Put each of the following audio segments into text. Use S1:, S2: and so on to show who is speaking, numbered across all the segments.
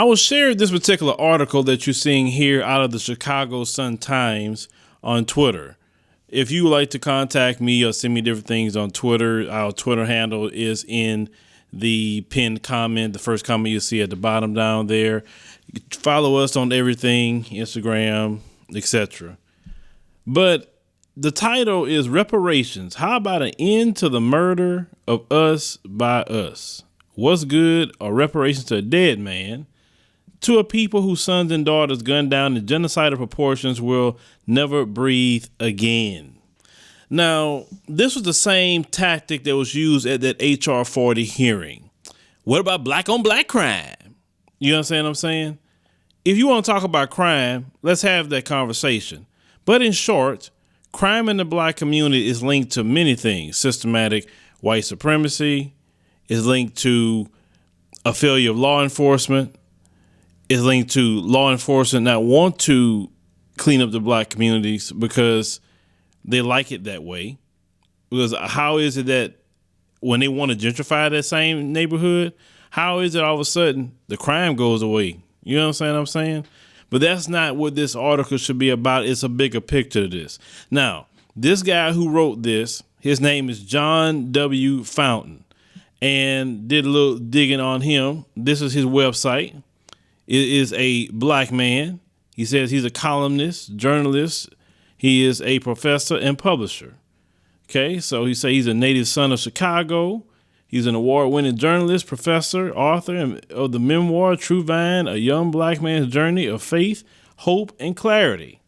S1: I will share this particular article that you're seeing here out of the Chicago Sun-Times on Twitter. If you would like to contact me or send me different things on Twitter, our Twitter handle is in the pinned comment, the first comment you see at the bottom down there. Follow us on everything, Instagram, etc. But the title is Reparations. How about an end to the murder of us by us? What's good are reparations to a dead man, to a people whose sons and daughters gunned down in genocidal proportions will never breathe again. Now, this was the same tactic that was used at that HR 40 hearing. What about black on black crime? You understand what I'm saying? If you want to talk about crime, let's have that conversation. But in short, crime in the black community is linked to many things. Systematic white supremacy is linked to a failure of law enforcement, is linked to law enforcement not want to clean up the black communities because they like it that way. Because how is it that when they want to gentrify that same neighborhood, how is it all of a sudden the crime goes away? You know what I'm saying? But that's not what this article should be about. It's a bigger picture to this. Now, this guy who wrote this, his name is John W. Fountain, and did a little digging on him. This is his website. It is a black man. He says he's a columnist, journalist. He is a professor and publisher. Okay, so he says he's a native son of Chicago. He's an award-winning journalist, professor, author of the memoir True Vine, A Young Black Man's Journey of Faith, Hope, and Clarity.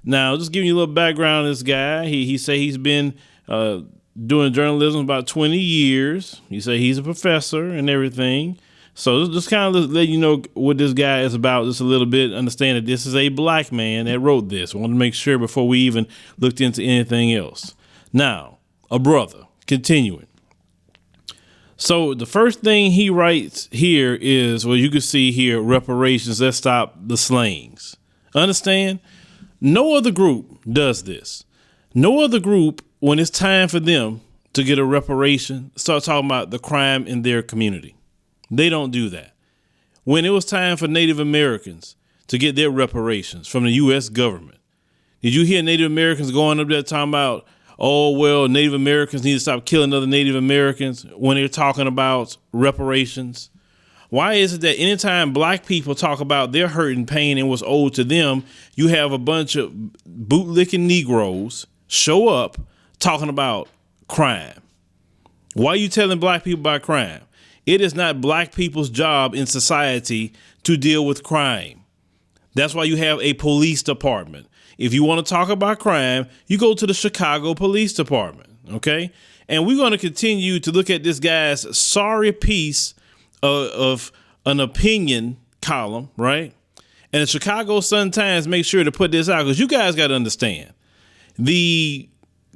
S1: Now, just giving you a little background on this guy. He say he's been doing journalism about 20 years. He say he's a professor and everything. So just kind of let you know what this guy is about just a little bit. Understand that this is a black man that wrote this. I want to make sure before we even looked into anything else. Now, a brother, continuing. So the first thing he writes here is, well, you can see here, reparations, let's stop the slayings. Understand? No other group does this. No other group, when it's time for them to get a reparation, start talking about the crime in their community. They don't do that. When it was time for Native Americans to get their reparations from the U.S. government, did you hear Native Americans going up there talking about, oh, well, Native Americans need to stop killing other Native Americans when they're talking about reparations? Why is it that anytime black people talk about their hurt and pain and what's owed to them, you have a bunch of bootlicking Negroes show up talking about crime? Why are you telling black people about crime? It is not black people's job in society to deal with crime. That's why you have a police department. If you want to talk about crime, you go to the Chicago Police Department, okay? And we're going to continue to look at this guy's sorry piece of an opinion column, right? And the Chicago Sun-Times make sure to put this out because you guys got to understand. The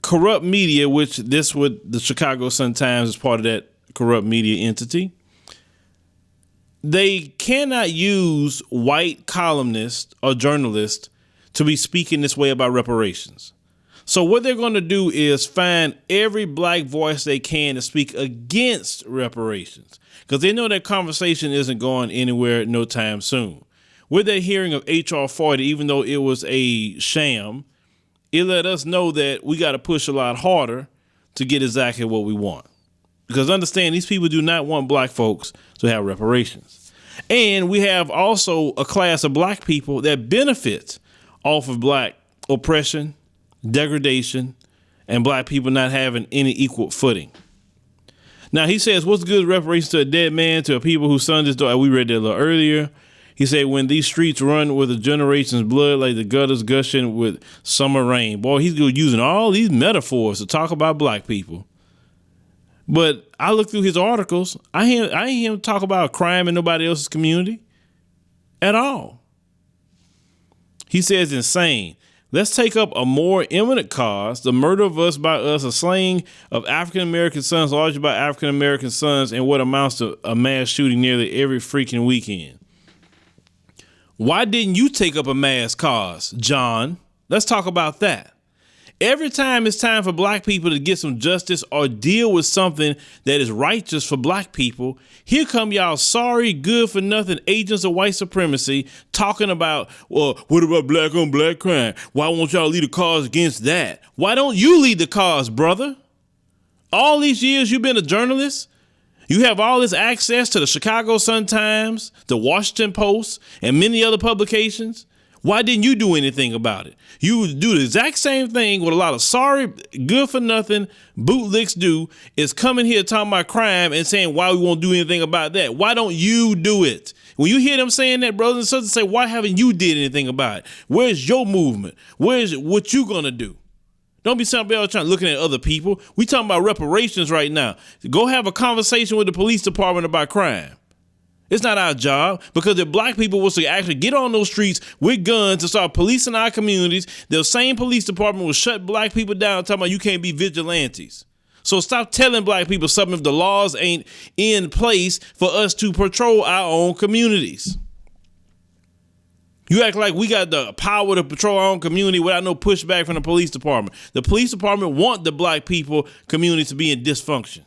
S1: corrupt media, which the Chicago Sun-Times is part of that corrupt media entity, they cannot use white columnists or journalists to be speaking this way about reparations. So what they're going to do is find every black voice they can to speak against reparations because they know that conversation isn't going anywhere no time soon. With that hearing of HR 40, even though it was a sham, it let us know that we got to push a lot harder to get exactly what we want. Because understand, these people do not want black folks to have reparations. And we have also a class of black people that benefits off of black oppression, degradation, and black people not having any equal footing. Now, he says, what's good reparations to a dead man, to a people whose sons and daughters? We read that a little earlier. He said, when these streets run with a generation's blood like the gutters gushing with summer rain. Boy, he's using all these metaphors to talk about black people. But I look through his articles. I ain't hear him talk about crime in nobody else's community at all. He says insane. Let's take up a more imminent cause, the murder of us by us, a slaying of African-American sons, largely by African-American sons, and what amounts to a mass shooting nearly every freaking weekend. Why didn't you take up a mass cause, John? Let's talk about that. Every time it's time for black people to get some justice or deal with something that is righteous for black people, here come y'all sorry, good for nothing agents of white supremacy talking about, well, what about black on black crime? Why won't y'all lead the cause against that? Why don't you lead the cause, brother? All these years you've been a journalist. You have all this access to the Chicago Sun-Times, the Washington Post, and many other publications. Why didn't you do anything about it? You do the exact same thing what a lot of sorry, good for nothing bootlicks do, is coming here talking about crime and saying why we won't do anything about that. Why don't you do it? When you hear them saying that, brothers and sisters, say, why haven't you did anything about it? Where's your movement? Where's what you gonna do? Don't be somebody else looking at other people. We talking about reparations right now. Go have a conversation with the police department about crime. It's not our job, because if black people was to actually get on those streets with guns and start policing our communities, the same police department will shut black people down talking about you can't be vigilantes. So stop telling black people something if the laws ain't in place for us to patrol our own communities. You act like we got the power to patrol our own community without no pushback from the police department. The police department want the black people community to be in dysfunction.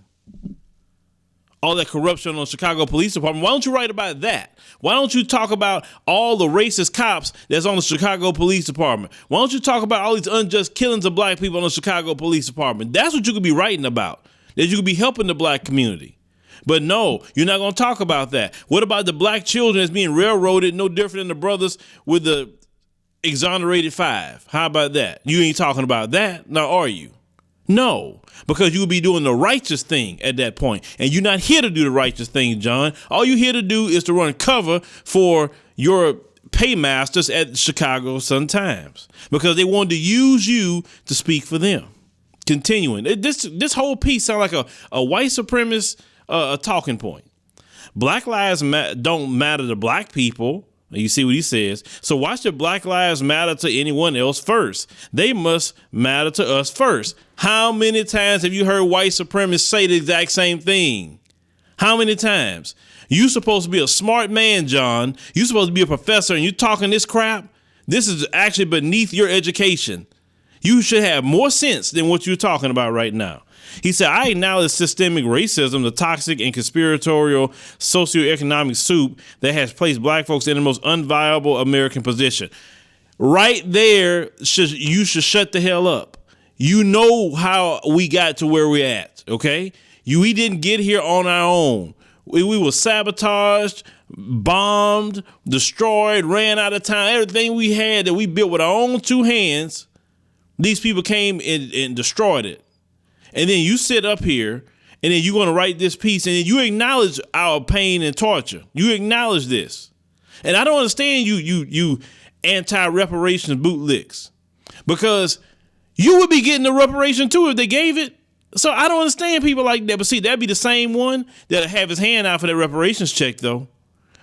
S1: All that corruption on the Chicago Police Department. Why don't you write about that? Why don't you talk about all the racist cops that's on the Chicago Police Department? Why don't you talk about all these unjust killings of black people on the Chicago Police Department? That's what you could be writing about, that you could be helping the black community. But no, you're not going to talk about that. What about the black children that's being railroaded, no different than the brothers with the exonerated 5? How about that? You ain't talking about that, now are you? No, because you will be doing the righteous thing at that point. And you're not here to do the righteous thing, John. All you're here to do is to run cover for your paymasters at the Chicago Sun-Times, because they wanted to use you to speak for them. Continuing, this whole piece sounds like a white supremacist talking point. Black lives don't matter to black people. You see what he says. So why should black lives matter to anyone else first? They must matter to us first. How many times have you heard white supremacists say the exact same thing? How many times? You supposed to be a smart man, John. You supposed to be a professor, and you talking this crap? This is actually beneath your education. You should have more sense than what you're talking about right now. He said, I acknowledge systemic racism, the toxic and conspiratorial socioeconomic soup that has placed black folks in the most unviable American position. Right there, you should shut the hell up. You know how we got to where we're at, okay? We didn't get here on our own. We were sabotaged, bombed, destroyed, ran out of time. Everything we had that we built with our own 2 hands, these people came and destroyed it. And then you sit up here and then you're going to write this piece and then you acknowledge our pain and torture. You acknowledge this. And I don't understand you anti-reparations bootlicks, because you would be getting the reparation too if they gave it. So I don't understand people like that. But see, that'd be the same one that'll have his hand out for that reparations check, though.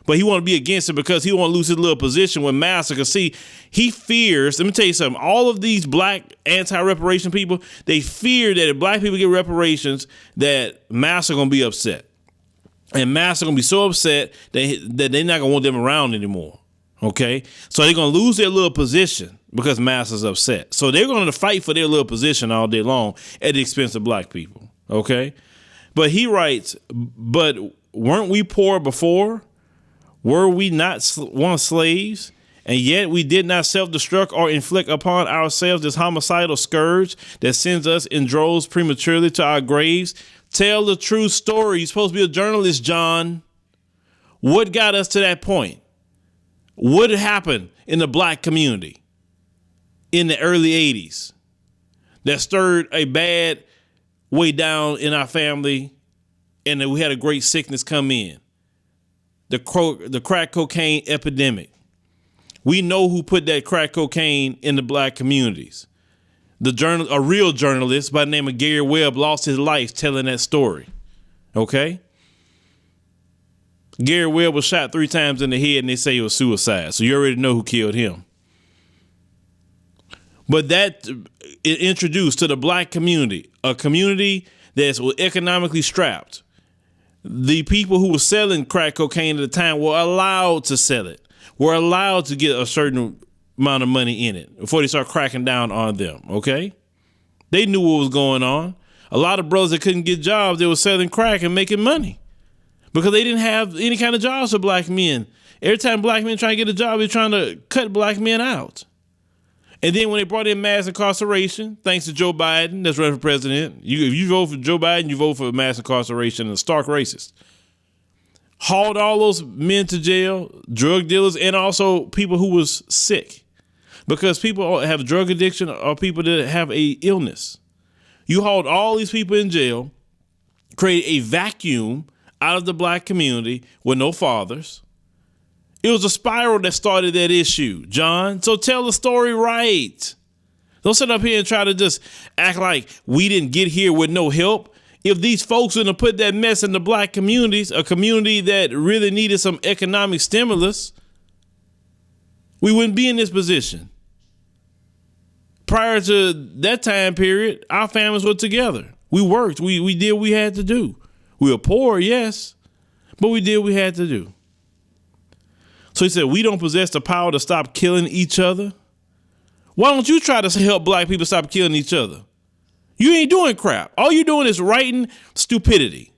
S1: But he want to be against it because he want to lose his little position with Massa. Because see, he fears, let me tell you something, all of these black anti-reparation people, they fear that if black people get reparations, that Massa going to be upset. And Massa going to be so upset that they're not going to want them around anymore. Okay? So they're going to lose their little position because Massa's upset. So they're going to fight for their little position all day long at the expense of black people. Okay? But he writes, but weren't we poor before? Were we not once slaves? And yet we did not self-destruct or inflict upon ourselves this homicidal scourge that sends us in droves prematurely to our graves. Tell the true story. You're supposed to be a journalist, John. What got us to that point? What happened in the black community in the early 80s that stirred a bad way down in our family, and then we had a great sickness come in? The crack cocaine epidemic. We know who put that crack cocaine in the black communities. A real journalist by the name of Gary Webb lost his life telling that story. Okay? Gary Webb was shot 3 times in the head and they say it was suicide. So you already know who killed him. But that introduced to the black community, a community that's economically strapped. The people who were selling crack cocaine at the time were allowed to sell it, were allowed to get a certain amount of money in it before they start cracking down on them, okay? They knew what was going on. A lot of brothers that couldn't get jobs, they were selling crack and making money because they didn't have any kind of jobs for black men. Every time black men try to get a job, they're trying to cut black men out. And then when they brought in mass incarceration, thanks to Joe Biden, that's running for president, if you vote for Joe Biden, you vote for mass incarceration and stark racist. Hauled all those men to jail, drug dealers, and also people who was sick. Because people have drug addiction or people that have a illness. You hauled all these people in jail, created a vacuum out of the black community with no fathers. It was a spiral that started that issue, John. So tell the story right. Don't sit up here and try to just act like we didn't get here with no help. If these folks wouldn't have put that mess in the black communities, a community that really needed some economic stimulus, we wouldn't be in this position. Prior to that time period, our families were together. We worked. We did what we had to do. We were poor, yes, but we did what we had to do. So he said, we don't possess the power to stop killing each other. Why don't you try to help black people stop killing each other? You ain't doing crap. All you're doing is writing stupidity.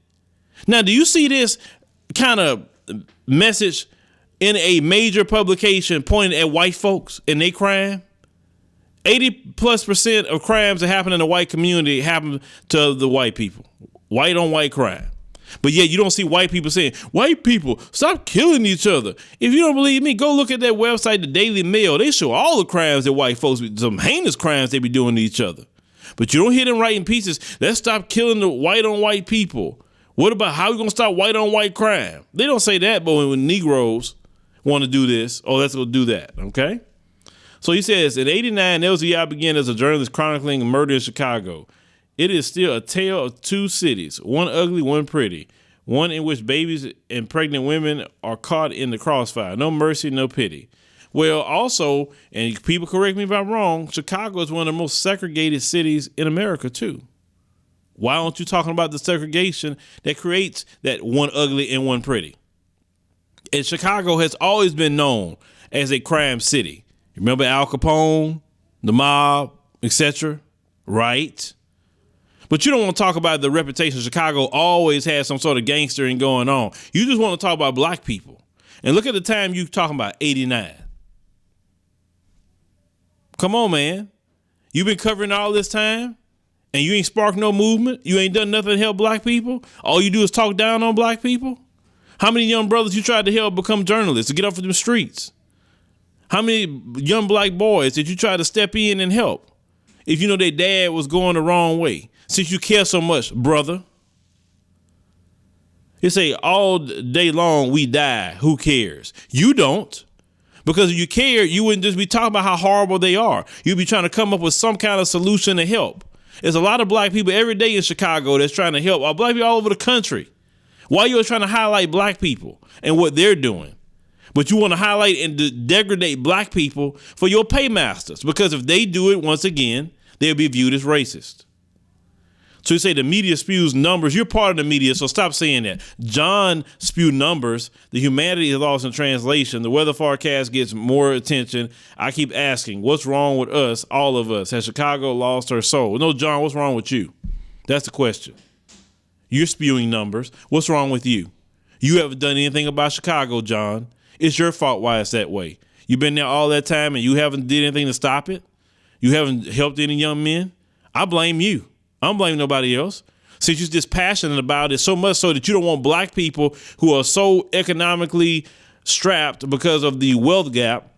S1: Now, do you see this kind of message in a major publication pointing at white folks and they crime? 80+% of crimes that happen in the white community happen to the white people. White on white crime. But yet you don't see white people saying, white people, stop killing each other. If you don't believe me, go look at that website, the Daily Mail. They show all the crimes that white folks, some heinous crimes they be doing to each other. But you don't hear them writing pieces, let's stop killing the white on white people. What about how we going to stop white on white crime? They don't say that, but when Negroes want to do this, oh, let's go do that, okay? So he says, in 89, that was the year I began as a journalist chronicling murder in Chicago. It is still a tale of two cities, one ugly, one pretty, one in which babies and pregnant women are caught in the crossfire. No mercy, no pity. Well, also, and people correct me if I'm wrong, Chicago is one of the most segregated cities in America, too. Why aren't you talking about the segregation that creates that one ugly and one pretty? And Chicago has always been known as a crime city. Remember Al Capone, the mob, etc., right? But you don't want to talk about the reputation. Chicago always has some sort of gangstering going on. You just want to talk about black people. And look at the time you're talking about, 89. Come on, man. You've been covering all this time and you ain't sparked no movement. You ain't done nothing to help black people. All you do is talk down on black people. How many young brothers you tried to help become journalists to get off of them streets? How many young black boys did you try to step in and help if you know their dad was going the wrong way? Since you care so much, brother. You say all day long we die. Who cares? You don't. Because if you cared, you wouldn't just be talking about how horrible they are. You'd be trying to come up with some kind of solution to help. There's a lot of black people every day in Chicago that's trying to help. Black people all over the country. Why are you trying to highlight black people and what they're doing? But you want to highlight and degrade black people for your paymasters. Because if they do it once again, they'll be viewed as racist. So you say the media spews numbers. You're part of the media, so stop saying that. John spewed numbers. The humanity is lost in translation. The weather forecast gets more attention. I keep asking, what's wrong with us, all of us? Has Chicago lost her soul? No, John, what's wrong with you? That's the question. You're spewing numbers. What's wrong with you? You haven't done anything about Chicago, John. It's your fault why it's that way. You've been there all that time and you haven't did anything to stop it. You haven't helped any young men. I blame you. I don't blame nobody else. Since you're just passionate about it so much so that you don't want black people who are so economically strapped because of the wealth gap,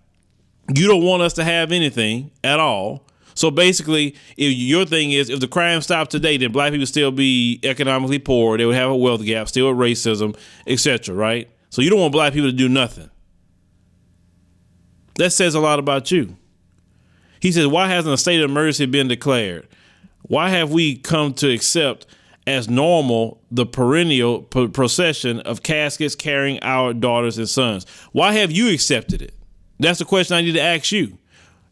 S1: you don't want us to have anything at all. So basically, if your thing is if the crime stopped today, then black people still be economically poor. They would have a wealth gap, still racism, etc. Right? So you don't want black people to do nothing. That says a lot about you. He says, why hasn't a state of emergency been declared? Why have we come to accept as normal the perennial procession of caskets carrying our daughters and sons? Why have you accepted it? That's the question I need to ask you.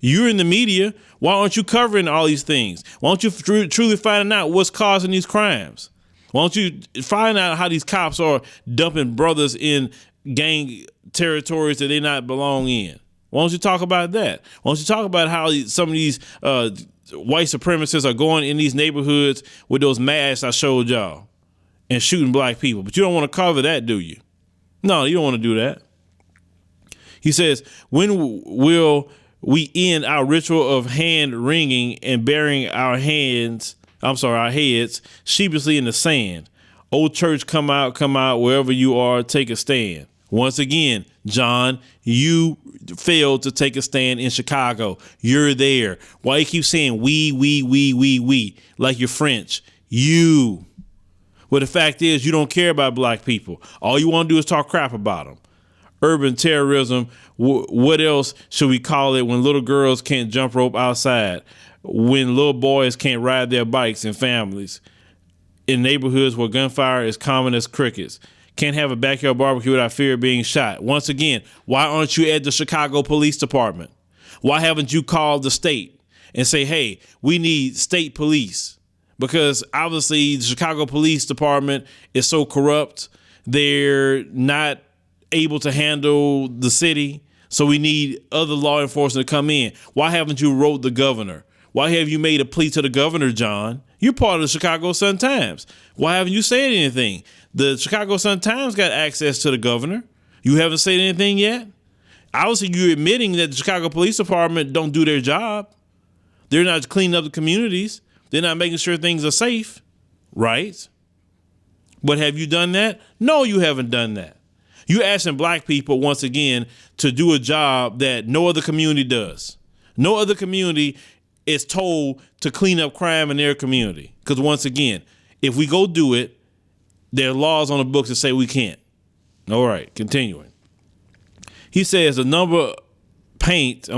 S1: You're in the media. Why aren't you covering all these things? Why aren't you truly finding out what's causing these crimes? Why don't you find out how these cops are dumping brothers in gang territories that they not belong in? Why don't you talk about that? Why don't you talk about how some of these white supremacists are going in these neighborhoods with those masks I showed y'all and shooting black people. But you don't want to cover that, do you? No, you don't want to do that. He says, when will we end our ritual of hand wringing and burying our heads sheepishly in the sand? Old church, come out, wherever you are, take a stand. Once again, John, you failed to take a stand in Chicago. You're there. Why you keep saying we, like you're French? You. Well, the fact is, you don't care about black people. All you want to do is talk crap about them. Urban terrorism. What else should we call it when little girls can't jump rope outside? When little boys can't ride their bikes in families? In neighborhoods where gunfire is common as crickets. Can't have a backyard barbecue without fear of being shot. Once again, why aren't you at the Chicago Police Department? Why haven't you called the state and say, hey, we need state police? Because obviously the Chicago Police Department is so corrupt. They're not able to handle the city. So we need other law enforcement to come in. Why haven't you wrote the governor? Why have you made a plea to the governor, John? You're part of the Chicago Sun-Times. Why haven't you said anything? The Chicago Sun-Times got access to the governor. You haven't said anything yet? Obviously, you're admitting that the Chicago Police Department don't do their job. They're not cleaning up the communities. They're not making sure things are safe, right? But have you done that? No, you haven't done that. You're asking black people, once again, to do a job that no other community does. No other community is told to clean up crime in their community. Because once again, if we go do it, there are laws on the books that say we can't. All right, continuing. He says the numbers paint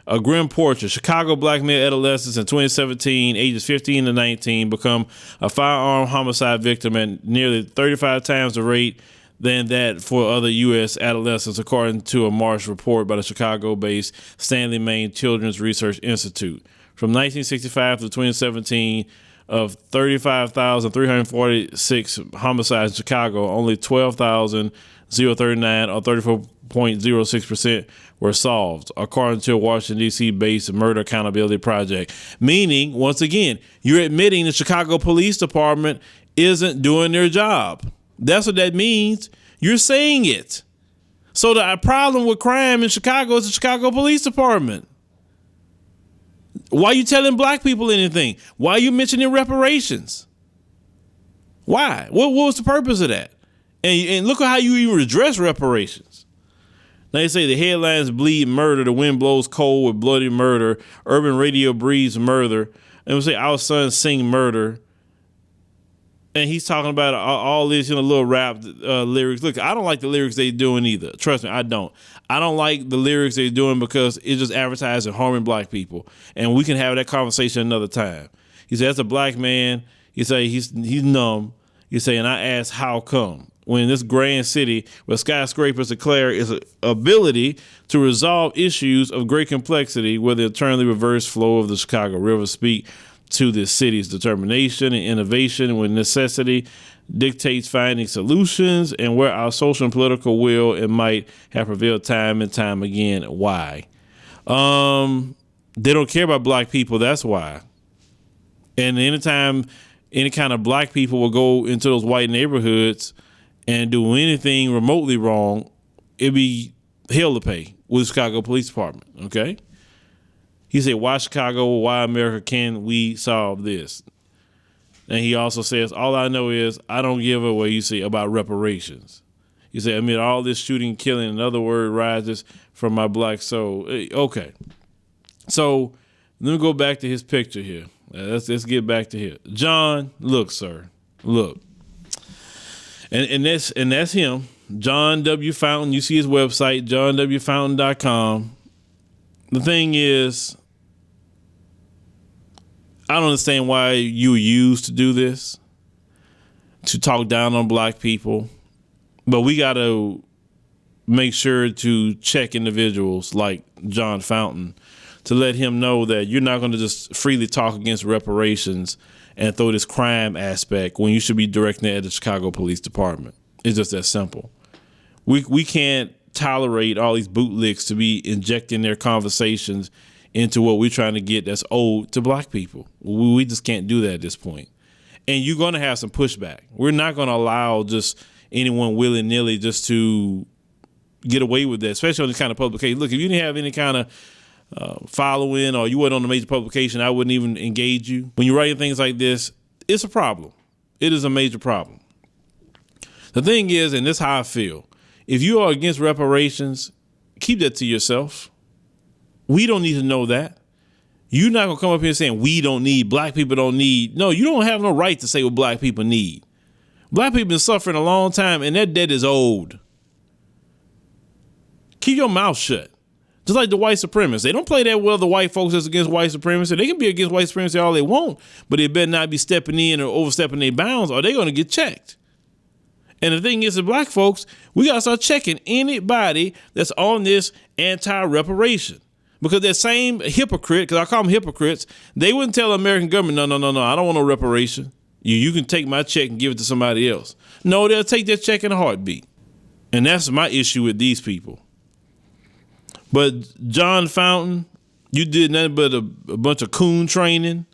S1: a grim portrait. Chicago black male adolescents in 2017, ages 15 to 19, become a firearm homicide victim at nearly 35 times the rate than that for other U.S. adolescents, according to a March report by the Chicago-based Stanley Main Children's Research Institute. From 1965 to 2017, of 35,346 homicides in Chicago, only 12,039 or 34.06% were solved, according to a Washington, D.C.-based Murder Accountability Project. Meaning, once again, you're admitting the Chicago Police Department isn't doing their job. That's what that means. You're saying it. So the problem with crime in Chicago is the Chicago Police Department. Why are you telling black people anything? Why are you mentioning reparations? Why? What was the purpose of that? And look at how you even address reparations. Now they say the headlines bleed murder, the wind blows cold with bloody murder, urban radio breathes murder, and we say our sons sing murder. And he's talking about all these, little rap lyrics. Look, I don't like the lyrics they're doing either. Trust me, I don't. I don't like the lyrics they're doing because it's just advertising harming black people. And we can have that conversation another time. He said, as a black man, you say he's numb. You say, and I ask, how come? When this grand city where skyscrapers declare its ability to resolve issues of great complexity, where the eternally reverse flow of the Chicago River speak to the city's determination and innovation when necessity dictates finding solutions, and where our social and political will and might have prevailed time and time again. Why? They don't care about black people. That's why. And anytime any kind of black people will go into those white neighborhoods and do anything remotely wrong, it'd be hell to pay with the Chicago Police Department. Okay. He said, why Chicago? Why America? Can we solve this? And he also says, all I know is I don't give a what you say about reparations. He said, amid all this shooting and killing, another word rises from my black soul. Okay. So let me go back to his picture here. Let's get back to here. John, look, sir. Look. And that's him. John W. Fountain. You see his website, johnwfountain.com. The thing is, I don't understand why you used to do this, to talk down on black people, but we got to make sure to check individuals like John Fountain to let him know that you're not going to just freely talk against reparations and throw this crime aspect when you should be directing it at the Chicago Police Department. It's just that simple. We can't tolerate all these bootlicks to be injecting their conversations into what we're trying to get that's owed to black people. We just can't do that at this point. And you're going to have some pushback. We're not going to allow just anyone willy-nilly just to get away with that, especially on this kind of publication. Look, if you didn't have any kind of following or you weren't on a major publication, I wouldn't even engage you. When you're writing things like this, it's a problem. It is a major problem. The thing is, and this is how I feel, if you are against reparations, keep that to yourself. We don't need to know that. You're not going to come up here saying we don't need, black people don't need. No, you don't have no right to say what black people need. Black people been suffering a long time, and that debt is old. Keep your mouth shut. Just like the white supremacists. They don't play that well, the white folks that's against white supremacy. They can be against white supremacy all they want, but they better not be stepping in or overstepping their bounds or they're going to get checked. And the thing is, the black folks, we got to start checking anybody that's on this anti-reparation. Because that same hypocrite, because I call them hypocrites, they wouldn't tell the American government, no, I don't want no reparation. You can take my check and give it to somebody else. No, they'll take that check in a heartbeat. And that's my issue with these people. But John Fountain, you did nothing but a bunch of coon training.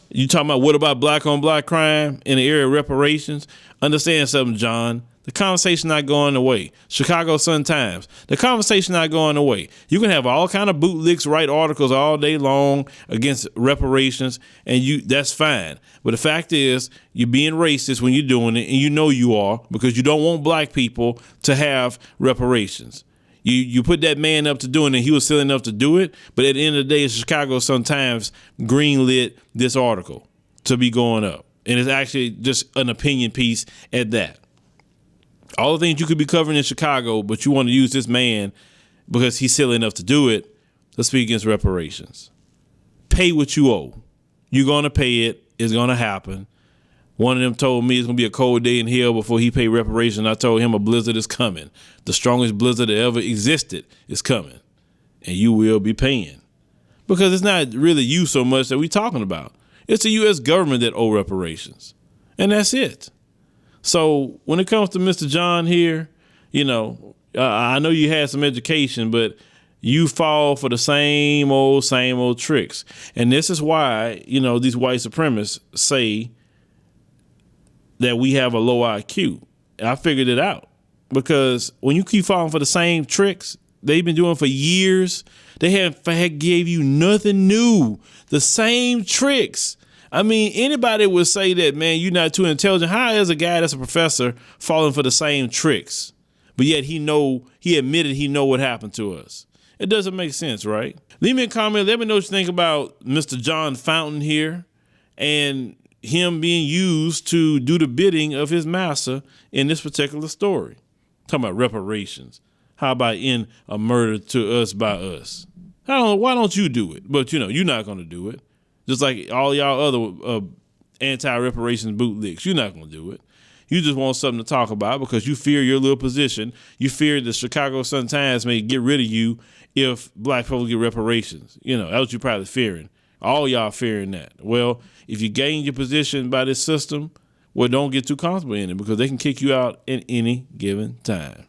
S1: You talking about what about black on black crime in the area of reparations? Understand something, John. The conversation not going away. Chicago Sun-Times. The conversation not going away. You can have all kind of bootlicks write articles all day long against reparations, and that's fine. But the fact is, you're being racist when you're doing it, and you know you are, because you don't want black people to have reparations. You put that man up to doing it, he was silly enough to do it, but at the end of the day, the Chicago Sun-Times greenlit this article to be going up. And it's actually just an opinion piece at that. All the things you could be covering in Chicago, but you want to use this man because he's silly enough to do it to speak against reparations. Pay what you owe. You're going to pay it. It's going to happen. One of them told me it's going to be a cold day in hell before he paid reparations. I told him a blizzard is coming. The strongest blizzard that ever existed is coming. And you will be paying. Because it's not really you so much that we're talking about. It's the U.S. government that owe reparations. And that's it. So when it comes to Mr. John here, I know you had some education, but you fall for the same old tricks. And this is why, these white supremacists say that we have a low IQ. I figured it out because when you keep falling for the same tricks they've been doing for years, they have gave you nothing new, the same tricks. I mean, anybody would say that, man, you're not too intelligent. How is a guy that's a professor falling for the same tricks? But yet he admitted he know what happened to us. It doesn't make sense, right? Leave me a comment. Let me know what you think about Mr. John Fountain here and him being used to do the bidding of his master in this particular story. Talking about reparations. How about in a murder to us by us? Why don't you do it? But, you're not going to do it. Just like all y'all other anti-reparations bootlicks. You're not going to do it. You just want something to talk about because you fear your little position. You fear the Chicago Sun-Times may get rid of you if black people get reparations. That's what you're probably fearing. All y'all fearing that. Well, if you gain your position by this system, don't get too comfortable in it because they can kick you out at any given time.